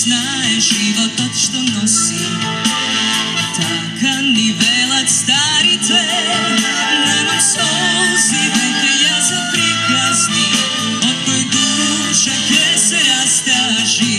знае животот што носи. Така ни велат старите, немам солзи, веќе ја за приказни, од кој душа ке се растажи.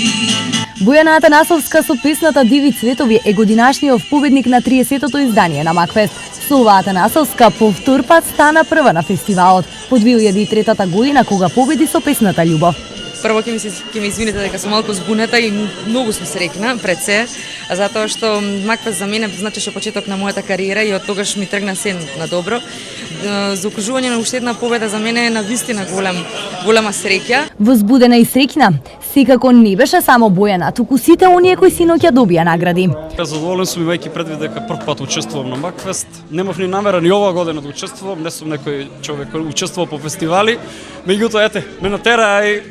Бојана Атанасовска со песната Диви цветови е годинашниот победник на 30-тото издание на Макфест. Со оваа Атанасовска повтор пат стана прва на фестивалот по 2003 година кога победи со песната Љубов. Прво ќе ми извините дека сум малку збунета и многу сум среќна пред се, затоа што Макфест за мене значеше почеток на мојата кариера и од тогаш ми тргна се на добро. За окружување на уште една победа за мене е навистина голема среќа. Возбудена и среќна, секако не беше само Бојана, туку сите оние кои синоќа добија награди. Задоволен сум имајќи предвид дека прв пат учествувам на Макфест. Немав ни намера ни оваа година да учествувам, не сум некој човек кој учествува по фестивали, меѓутоа ете, ме натера и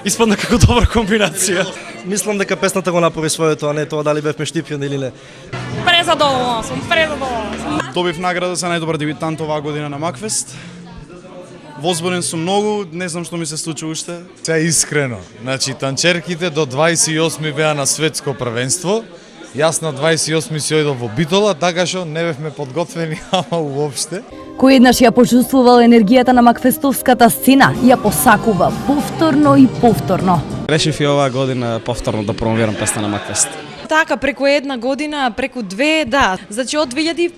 испадна како добра комбинација. Мислам дека песната го направи своето, а не тоа дали бевме штипјан или не. Презадоволна сум. Добив награда за најдобар дебитант оваа година на Макфест. Возбуден сум многу, не знам што ми се случи уште. Се искрено, значи танчерките до 28 беа на светско првенство. Јас на 28 си ојдов во Битола, така што не бевме подготвени ама уопште. Кој еднаш ја почувствувал енергијата на макфестовската сцена, ја посакува повторно и повторно. Решив и оваа година повторно да промовирам песна на Макфест. Така, преку една година, преку две, да. Значи од 2001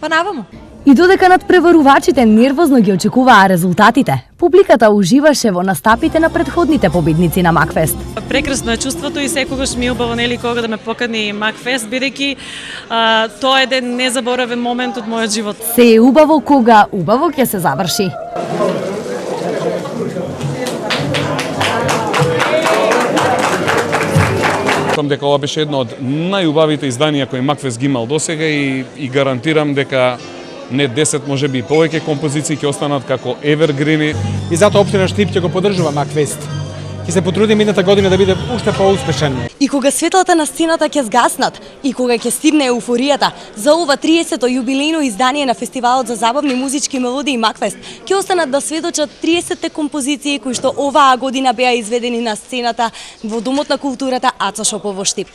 па наваму. И додека надпреварувачите нервозно ги очекуваа резултатите, публиката уживаше во настапите на претходните победници на Макфест. Прекрасно е чувството и секогаш ми е убаво нели кога да ме покани Макфест, бидејќи тоа е еден незаборавен момент од мојот живот. Се е убаво кога убаво ќе се заврши. Сметам дека ова беше едно од најубавите изданија кои Макфест ги имал досега и гарантирам дека не 10, може би и повеќе композиции ќе останат како евергрини. И затоа општина Штип ќе го поддржува Макфест. Ќе се потрудиме идната година да биде уште поуспешен. И кога светлата на сцената ќе згаснат, и кога ќе стигне еуфоријата за ова 30-то јубилејно издание на фестивалот за забавни музички мелодии Макфест, ќе останат да сведочат 30-те композиции кои што оваа година беа изведени на сцената во Домот на културата Аца Шопов во Штип.